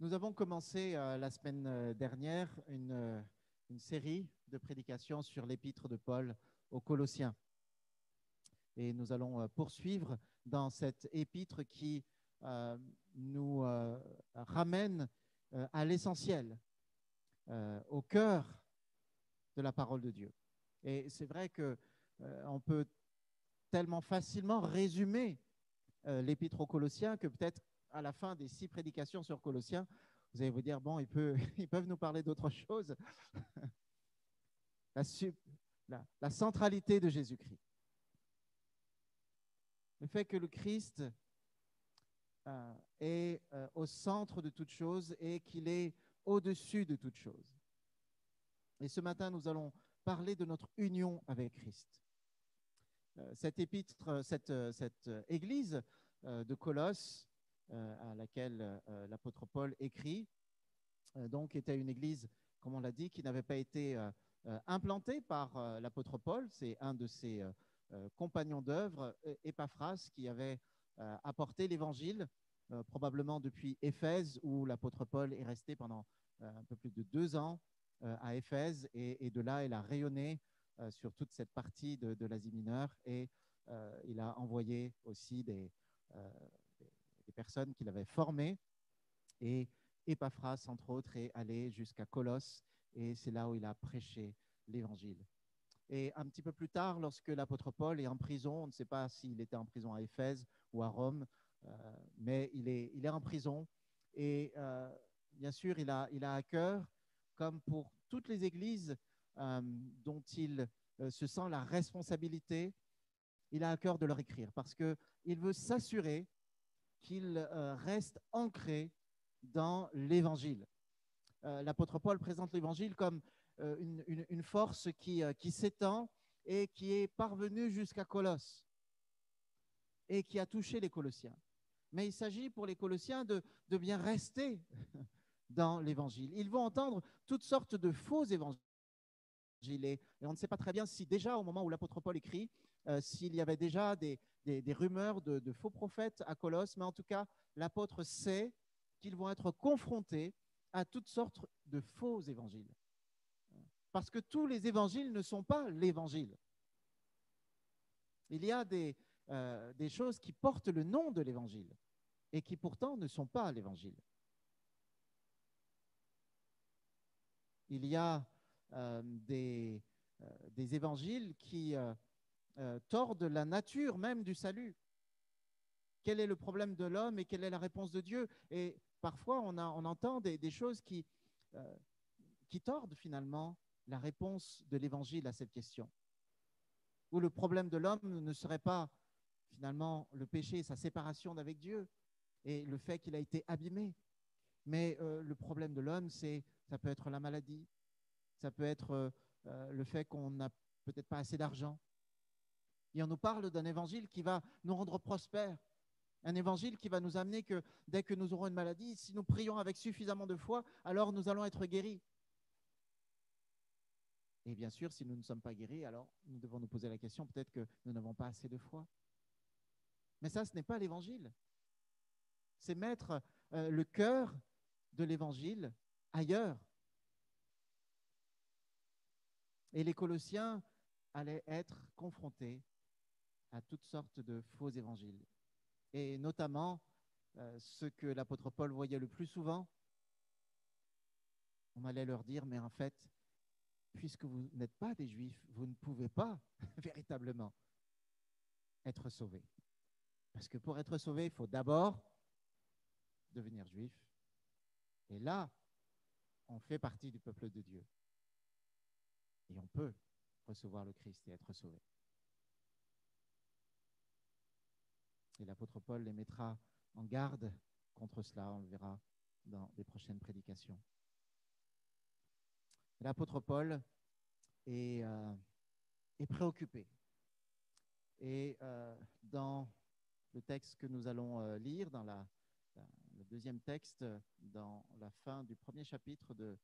Nous avons commencé la semaine dernière une série de prédications sur l'épître de Paul aux Colossiens. Et nous allons poursuivre dans cette épître qui nous ramène à l'essentiel, au cœur de la parole de Dieu. Et c'est vrai qu'on peut tellement facilement résumer l'épître aux Colossiens que peut-être à la fin des 6 prédications sur Colossiens, vous allez vous dire, bon, ils peuvent nous parler d'autre chose. La centralité de Jésus-Christ. Le fait que le Christ est au centre de toute chose et qu'il est au-dessus de toute chose. Et ce matin, nous allons parler de notre union avec Christ. Cette épître, cette église de Colosse, à laquelle l'apôtre Paul écrit, donc était une église, comme on l'a dit, qui n'avait pas été implantée par l'apôtre Paul. C'est un de ses compagnons d'œuvre, Épaphras, qui avait apporté l'évangile, probablement depuis Éphèse, où l'apôtre Paul est resté pendant un peu plus de 2 ans à Éphèse, et de là, il a rayonné sur toute cette partie de l'Asie mineure, et il a envoyé aussi des personnes qu'il avait formées, et Épaphras, entre autres, est allé jusqu'à Colosse, et c'est là où il a prêché l'évangile. Et un petit peu plus tard, lorsque l'apôtre Paul est en prison, on ne sait pas s'il était en prison à Éphèse ou à Rome, mais il est en prison, et bien sûr, il a à cœur, comme pour toutes les églises dont il se sent la responsabilité, il a à cœur de leur écrire, parce qu'il veut s'assurer qu'ils restent ancrés dans l'évangile. L'apôtre Paul présente l'évangile comme une force qui s'étend et qui est parvenue jusqu'à Colosse et qui a touché les Colossiens. Mais il s'agit pour les Colossiens de bien rester dans l'évangile. Ils vont entendre toutes sortes de faux évangiles. Et on ne sait pas très bien si déjà, au moment où l'apôtre Paul écrit, s'il y avait déjà des rumeurs de faux prophètes à Colosse, mais en tout cas, l'apôtre sait qu'ils vont être confrontés à toutes sortes de faux évangiles. Parce que tous les évangiles ne sont pas l'évangile. Il y a des choses qui portent le nom de l'évangile et qui pourtant ne sont pas l'évangile. Il y a des évangiles qui tordent la nature même du salut. Quel est le problème de l'homme et quelle est la réponse de Dieu? Et parfois, on entend des choses qui tordent finalement la réponse de l'évangile à cette question. Où le problème de l'homme ne serait pas finalement le péché et sa séparation d'avec Dieu et le fait qu'il a été abîmé. Mais le problème de l'homme, ça peut être la maladie, ça peut être le fait qu'on n'a peut-être pas assez d'argent. Et on nous parle d'un évangile qui va nous rendre prospères, un évangile qui va nous amener que dès que nous aurons une maladie, si nous prions avec suffisamment de foi, alors nous allons être guéris. Et bien sûr, si nous ne sommes pas guéris, alors nous devons nous poser la question, peut-être que nous n'avons pas assez de foi. Mais ça, ce n'est pas l'évangile. C'est mettre le cœur de l'évangile ailleurs. Et les Colossiens allaient être confrontés à toutes sortes de faux évangiles. Et notamment, ce que l'apôtre Paul voyait le plus souvent, on allait leur dire, mais en fait, puisque vous n'êtes pas des Juifs, vous ne pouvez pas véritablement être sauvés. Parce que pour être sauvé, il faut d'abord devenir juif. Et là, on fait partie du peuple de Dieu. Et on peut recevoir le Christ et être sauvé. Et l'apôtre Paul les mettra en garde contre cela, on le verra dans les prochaines prédications. L'apôtre Paul est préoccupé. Et dans le texte que nous allons lire, dans le deuxième texte, dans la fin du premier chapitre de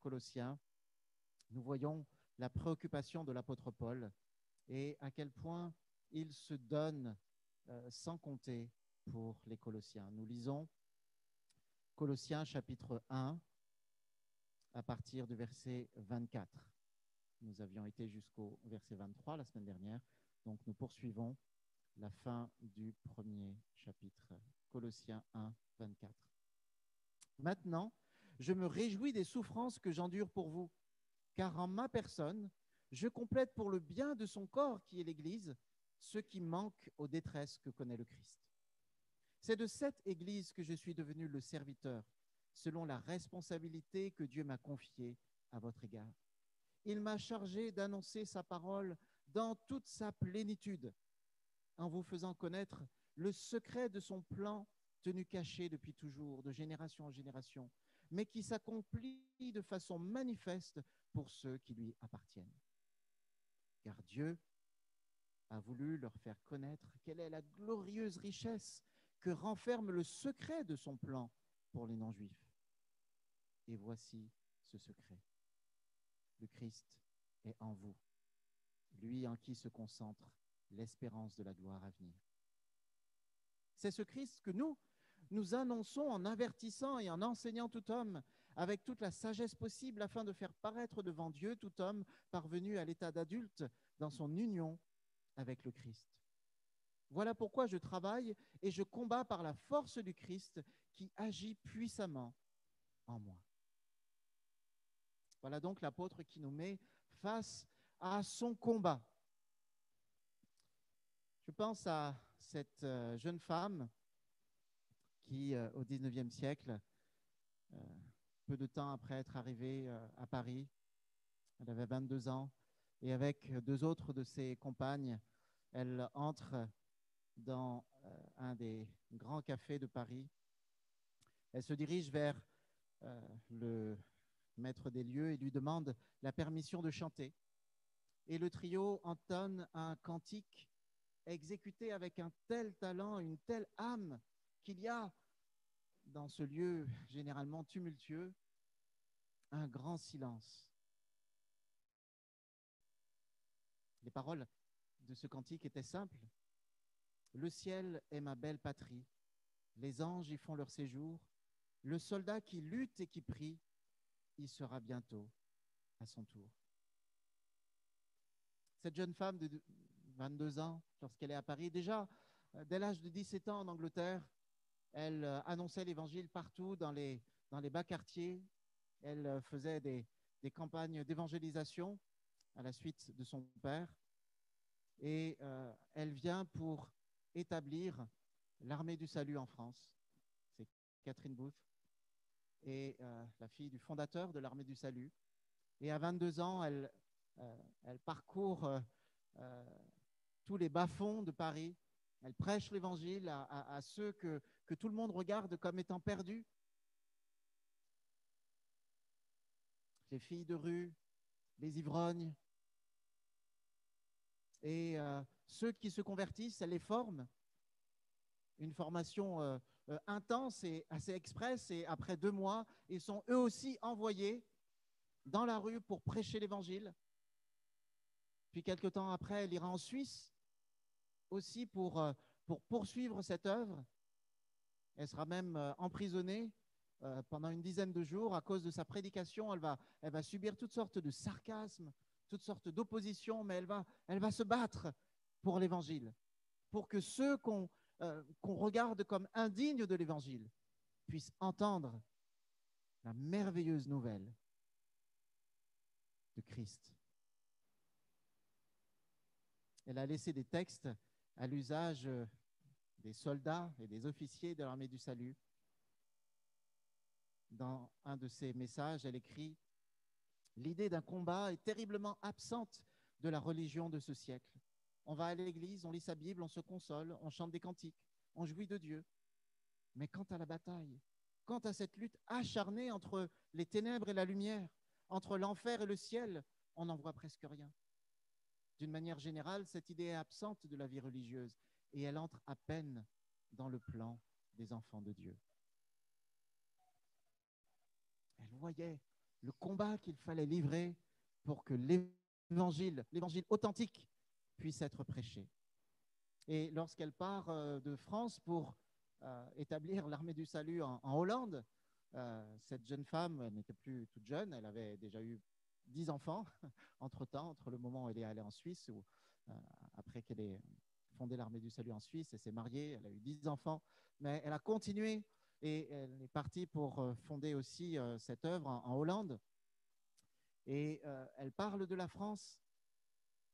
Colossiens, nous voyons la préoccupation de l'apôtre Paul et à quel point il se donne sans compter pour les Colossiens. Nous lisons Colossiens chapitre 1, à partir du verset 24. Nous avions été jusqu'au verset 23 la semaine dernière, donc nous poursuivons la fin du premier chapitre. Colossiens 1, 24. Maintenant, je me réjouis des souffrances que j'endure pour vous, car en ma personne, je complète pour le bien de son corps, qui est l'Église, ce qui manque aux détresses que connaît le Christ. C'est de cette Église que je suis devenu le serviteur, selon la responsabilité que Dieu m'a confiée à votre égard. Il m'a chargé d'annoncer sa parole dans toute sa plénitude, en vous faisant connaître le secret de son plan tenu caché depuis toujours, de génération en génération, mais qui s'accomplit de façon manifeste pour ceux qui lui appartiennent. Car Dieu a voulu leur faire connaître quelle est la glorieuse richesse que renferme le secret de son plan pour les non-juifs. Et voici ce secret. Le Christ est en vous, lui en qui se concentre l'espérance de la gloire à venir. C'est ce Christ que nous annonçons en avertissant et en enseignant tout homme avec toute la sagesse possible afin de faire paraître devant Dieu tout homme parvenu à l'état d'adulte dans son union avec le Christ. Voilà pourquoi je travaille et je combats par la force du Christ qui agit puissamment en moi. Voilà donc l'apôtre qui nous met face à son combat. Je pense à cette jeune femme qui, au XIXe siècle, peu de temps après être arrivée à Paris, elle avait 22 ans, et avec deux autres de ses compagnes, elle entre dans un des grands cafés de Paris. Elle se dirige vers le maître des lieux et lui demande la permission de chanter. Et le trio entonne un cantique exécuté avec un tel talent, une telle âme qu'il y a dans ce lieu généralement tumultueux un grand silence. Les paroles de ce cantique étaient simples. Le ciel est ma belle patrie, les anges y font leur séjour, le soldat qui lutte et qui prie, y sera bientôt à son tour. Cette jeune femme de 22 ans, lorsqu'elle est à Paris, déjà dès l'âge de 17 ans en Angleterre, elle annonçait l'évangile partout dans les bas quartiers. Elle faisait des campagnes d'évangélisation à la suite de son père. Et elle vient pour établir l'armée du salut en France. C'est Catherine Booth, et la fille du fondateur de l'armée du salut. Et à 22 ans, elle parcourt tous les bas-fonds de Paris. Elle prêche l'évangile à ceux que tout le monde regarde comme étant perdus. Les filles de rue, les ivrognes. Et ceux qui se convertissent, elle les forme. Une formation intense et assez express. Et après 2 mois, ils sont eux aussi envoyés dans la rue pour prêcher l'évangile. Puis quelque temps après, elle ira en Suisse aussi pour poursuivre cette œuvre. Elle sera même emprisonnée pendant une dizaine de jours à cause de sa prédication. Elle va subir toutes sortes de sarcasmes, toutes sortes d'oppositions, mais elle va se battre pour l'évangile, pour que ceux qu'on regarde comme indignes de l'évangile puissent entendre la merveilleuse nouvelle de Christ. Elle a laissé des textes à l'usage des soldats et des officiers de l'armée du salut. Dans un de ses messages, elle écrit « L'idée d'un combat est terriblement absente de la religion de ce siècle. On va à l'église, on lit sa Bible, on se console, on chante des cantiques, on jouit de Dieu. Mais quant à la bataille, quant à cette lutte acharnée entre les ténèbres et la lumière, entre l'enfer et le ciel, on n'en voit presque rien. D'une manière générale, cette idée est absente de la vie religieuse et elle entre à peine dans le plan des enfants de Dieu. » Elle voyait le combat qu'il fallait livrer pour que l'évangile authentique, puisse être prêché. Et lorsqu'elle part de France pour établir l'armée du salut en Hollande, Cette jeune femme n'était plus toute jeune, elle avait déjà eu 10 enfants entre-temps, entre le moment où elle est allée en Suisse, ou euh, après qu'elle ait fondé l'Armée du Salut en Suisse, elle s'est mariée, elle a eu 10 enfants, mais elle a continué et elle est partie pour fonder aussi cette œuvre en Hollande. Et elle parle de la France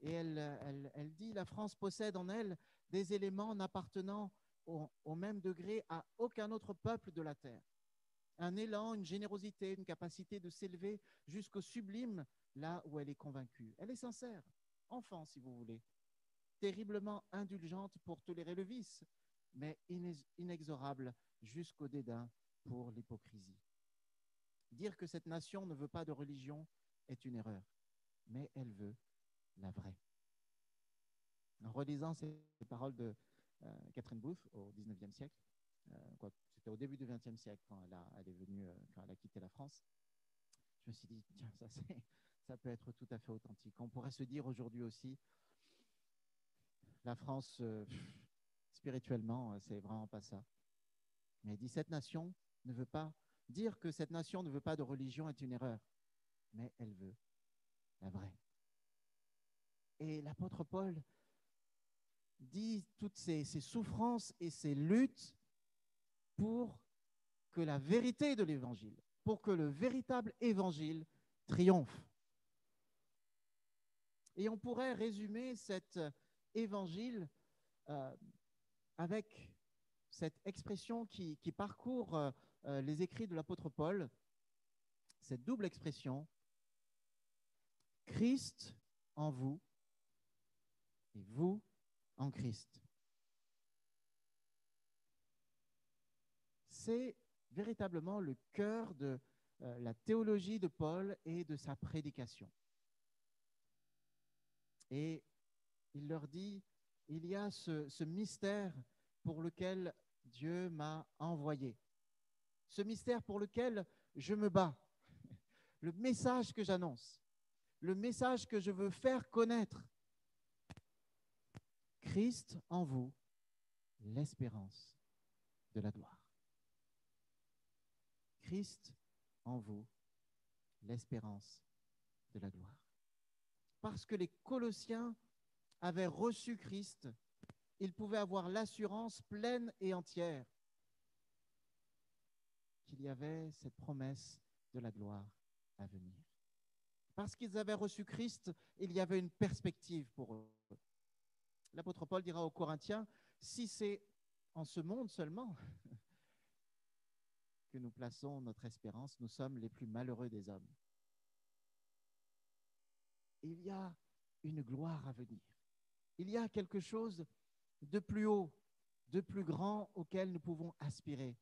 et elle dit la France possède en elle des éléments n'appartenant au même degré à aucun autre peuple de la terre. Un élan, une générosité, une capacité de s'élever jusqu'au sublime là où elle est convaincue. Elle est sincère, enfant si vous voulez, terriblement indulgente pour tolérer le vice, mais inexorable jusqu'au dédain pour l'hypocrisie. Dire que cette nation ne veut pas de religion est une erreur, mais elle veut la vraie. En relisant ces paroles de Catherine Booth au XIXe siècle, c'était au début du XXe siècle quand elle est venue, quand elle a quitté la France, je me suis dit, tiens, ça peut être tout à fait authentique. On pourrait se dire aujourd'hui aussi, la France, spirituellement, c'est vraiment pas ça. Mais dit, cette nation ne veut pas, dire que cette nation ne veut pas de religion est une erreur, mais elle veut la vraie. Et l'apôtre Paul dit toutes ces souffrances et ces luttes pour que la vérité de l'évangile, pour que le véritable évangile triomphe. Et on pourrait résumer cet évangile avec cette expression qui parcourt les écrits de l'apôtre Paul, cette double expression, Christ en vous et vous en Christ. C'est véritablement le cœur de la théologie de Paul et de sa prédication. Et il leur dit, il y a ce mystère pour lequel Dieu m'a envoyé, ce mystère pour lequel je me bats, le message que j'annonce, le message que je veux faire connaître. Christ en vous, l'espérance de la gloire. Christ en vous, l'espérance de la gloire. Parce que les Colossiens avaient reçu Christ, ils pouvaient avoir l'assurance pleine et entière qu'il y avait cette promesse de la gloire à venir. Parce qu'ils avaient reçu Christ, il y avait une perspective pour eux. L'apôtre Paul dira aux Corinthiens, si c'est en ce monde seulement que nous plaçons notre espérance, nous sommes les plus malheureux des hommes. Il y a une gloire à venir. Il y a quelque chose de plus haut, de plus grand auquel nous pouvons aspirer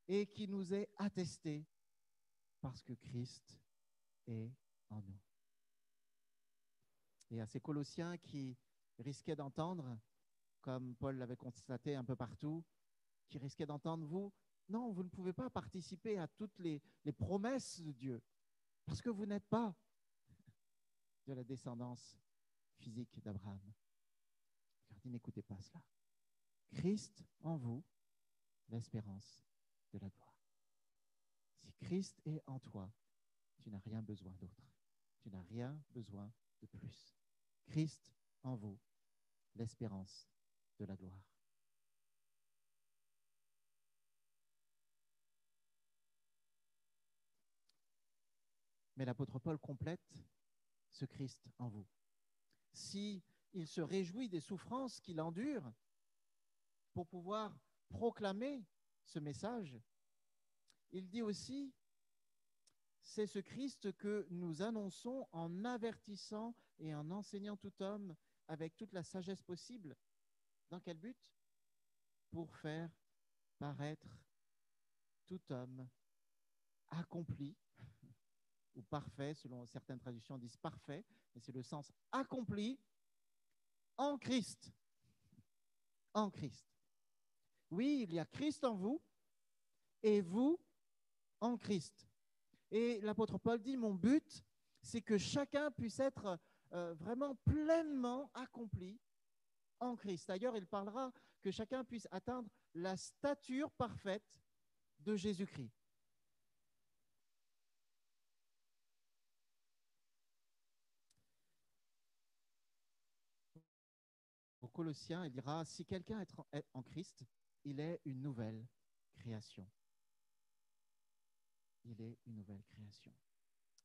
et qui nous est attesté parce que Christ est en nous. Et à ces Colossiens qui risquaient d'entendre, comme Paul l'avait constaté un peu partout, qui risquaient d'entendre, non, vous ne pouvez pas participer à toutes les promesses de Dieu parce que vous n'êtes pas de la descendance physique d'Abraham. Regardez, n'écoutez pas cela. Christ en vous, l'espérance de la gloire. Si Christ est en toi, tu n'as rien besoin d'autre. Tu n'as rien besoin de plus. Christ en vous, l'espérance de la gloire. Mais l'apôtre Paul complète ce Christ en vous. Si il se réjouit des souffrances qu'il endure pour pouvoir proclamer ce message, il dit aussi, c'est ce Christ que nous annonçons en avertissant et en enseignant tout homme avec toute la sagesse possible. Dans quel but? Pour faire paraître tout homme accompli ou parfait, selon certaines traductions disent parfait, mais c'est le sens accompli en Christ. En Christ. Oui, il y a Christ en vous et vous en Christ. Et l'apôtre Paul dit, mon but, c'est que chacun puisse être vraiment pleinement accompli en Christ. D'ailleurs, il parlera que chacun puisse atteindre la stature parfaite de Jésus-Christ. Colossiens, il dira, si quelqu'un est en Christ, il est une nouvelle création. Il est une nouvelle création.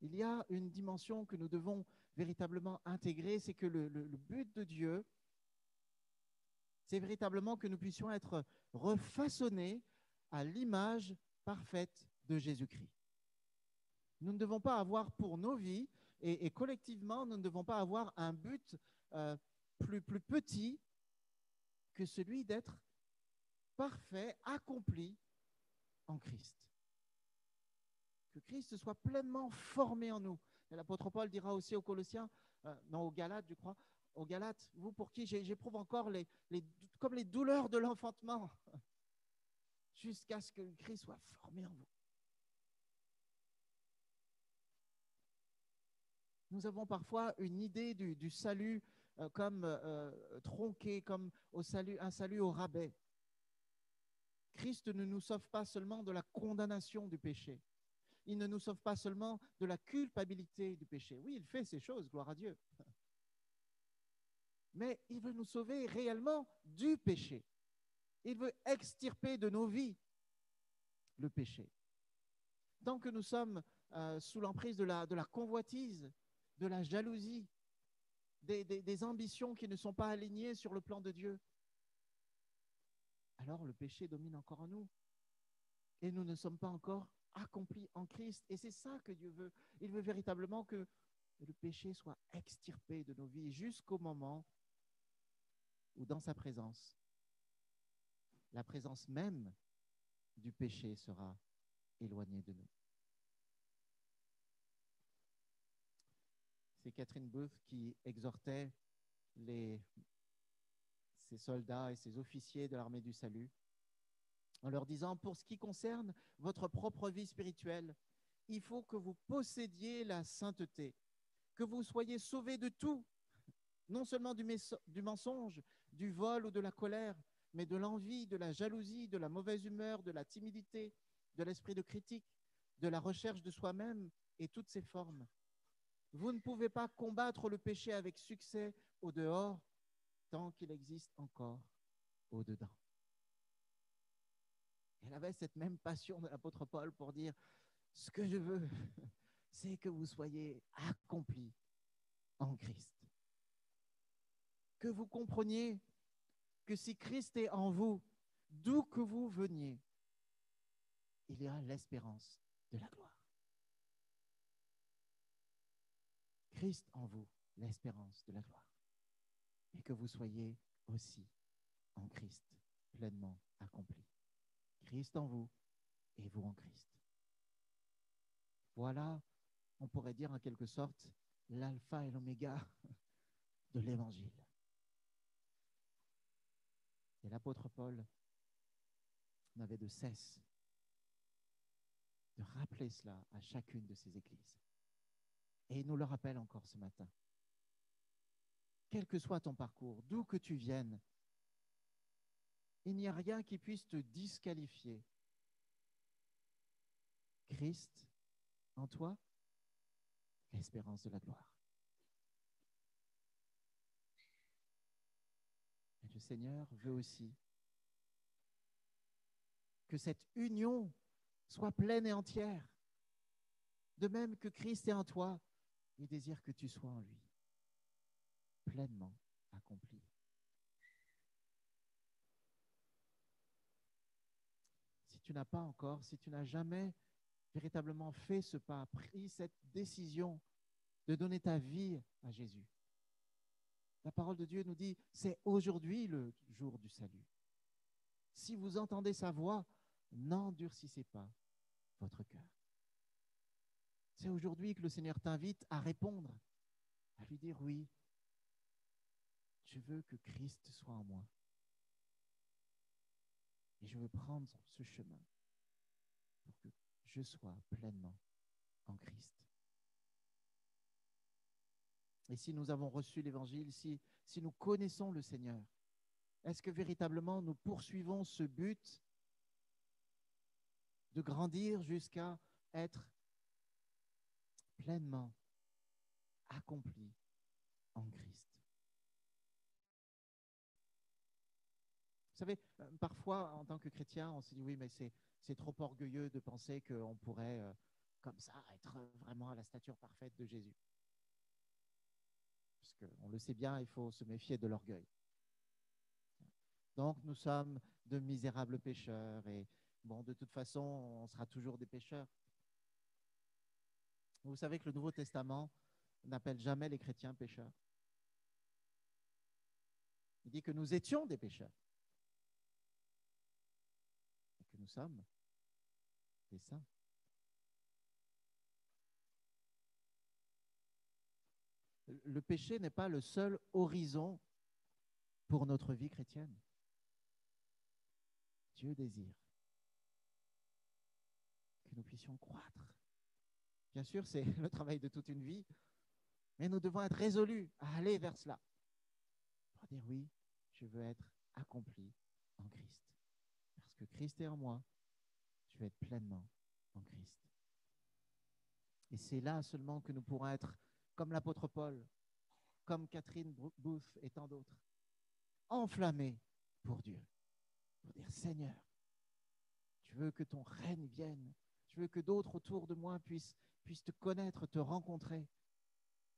Il y a une dimension que nous devons véritablement intégrer, c'est que le but de Dieu, c'est véritablement que nous puissions être refaçonnés à l'image parfaite de Jésus-Christ. Nous ne devons pas avoir pour nos vies, et collectivement, nous ne devons pas avoir un but plus petit que celui d'être parfait, accompli en Christ. Que Christ soit pleinement formé en nous. Et l'apôtre Paul dira aussi aux Colossiens, non, aux Galates, je crois, aux Galates, vous pour qui j'éprouve encore comme les douleurs de l'enfantement, jusqu'à ce que Christ soit formé en vous. Nous avons parfois une idée du salut comme tronqué, comme un salut au rabais. Christ ne nous sauve pas seulement de la condamnation du péché. Il ne nous sauve pas seulement de la culpabilité du péché. Oui, il fait ces choses, gloire à Dieu. Mais il veut nous sauver réellement du péché. Il veut extirper de nos vies le péché. Tant que nous sommes sous l'emprise de la convoitise, de la jalousie, des ambitions qui ne sont pas alignées sur le plan de Dieu, alors le péché domine encore en nous. Et nous ne sommes pas encore accomplis en Christ. Et c'est ça que Dieu veut. Il veut véritablement que le péché soit extirpé de nos vies jusqu'au moment où dans sa présence, la présence même du péché sera éloignée de nous. C'est Catherine Booth qui exhortait ses soldats et ses officiers de l'armée du salut en leur disant, pour ce qui concerne votre propre vie spirituelle, il faut que vous possédiez la sainteté, que vous soyez sauvés de tout, non seulement du mensonge, du vol ou de la colère, mais de l'envie, de la jalousie, de la mauvaise humeur, de la timidité, de l'esprit de critique, de la recherche de soi-même et toutes ses formes. Vous ne pouvez pas combattre le péché avec succès au dehors tant qu'il existe encore au dedans. Elle avait cette même passion de l'apôtre Paul pour dire, ce que je veux, c'est que vous soyez accomplis en Christ. Que vous compreniez que si Christ est en vous, d'où que vous veniez, il y a l'espérance de la gloire. Christ en vous, l'espérance de la gloire. Et que vous soyez aussi en Christ, pleinement accomplis. Christ en vous et vous en Christ. Voilà, on pourrait dire en quelque sorte, l'alpha et l'oméga de l'évangile. Et l'apôtre Paul n'avait de cesse de rappeler cela à chacune de ses églises. Et il nous le rappelle encore ce matin. Quel que soit ton parcours, d'où que tu viennes, il n'y a rien qui puisse te disqualifier. Christ en toi, l'espérance de la gloire. Et le Seigneur veut aussi que cette union soit pleine et entière. De même que Christ est en toi, il désire que tu sois en lui, pleinement accompli. Si tu n'as pas encore, si tu n'as jamais véritablement fait ce pas, pris cette décision de donner ta vie à Jésus, la parole de Dieu nous dit, c'est aujourd'hui le jour du salut. Si vous entendez sa voix, n'endurcissez pas votre cœur. C'est aujourd'hui que le Seigneur t'invite à répondre, à lui dire oui, je veux que Christ soit en moi. Et je veux prendre ce chemin pour que je sois pleinement en Christ. Et si nous avons reçu l'Évangile, si nous connaissons le Seigneur, est-ce que véritablement nous poursuivons ce but de grandir jusqu'à être pleinement accompli en Christ? savez, parfois, en tant que chrétien, on se dit oui, mais c'est trop orgueilleux de penser qu'on pourrait, comme ça, être vraiment à la stature parfaite de Jésus. Parce qu'on le sait bien, il faut se méfier de l'orgueil. Donc, nous sommes de misérables pécheurs et bon, de toute façon, on sera toujours des pécheurs. Vous savez que le Nouveau Testament n'appelle jamais les chrétiens pécheurs. Il dit que nous étions des pécheurs et que nous sommes des saints. Le péché n'est pas le seul horizon pour notre vie chrétienne. Dieu désire que nous puissions croître. Bien sûr, c'est le travail de toute une vie, mais nous devons être résolus à aller vers cela. Pour dire oui, je veux être accompli en Christ. Parce que Christ est en moi, je vais être pleinement en Christ. Et c'est là seulement que nous pourrons être comme l'apôtre Paul, comme Catherine Booth et tant d'autres, enflammés pour Dieu, pour dire Seigneur, je veux que ton règne vienne, je veux que d'autres autour de moi puissent te connaître, te rencontrer.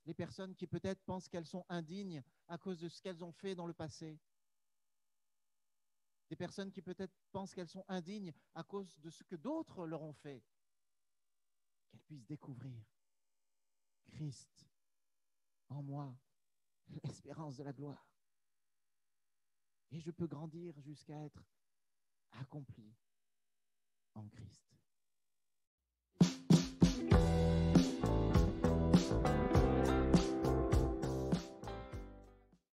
Les personnes qui peut-être pensent qu'elles sont indignes à cause de ce qu'elles ont fait dans le passé. Des personnes qui peut-être pensent qu'elles sont indignes à cause de ce que d'autres leur ont fait. Qu'elles puissent découvrir Christ en moi, l'espérance de la gloire. Et je peux grandir jusqu'à être accompli en Christ.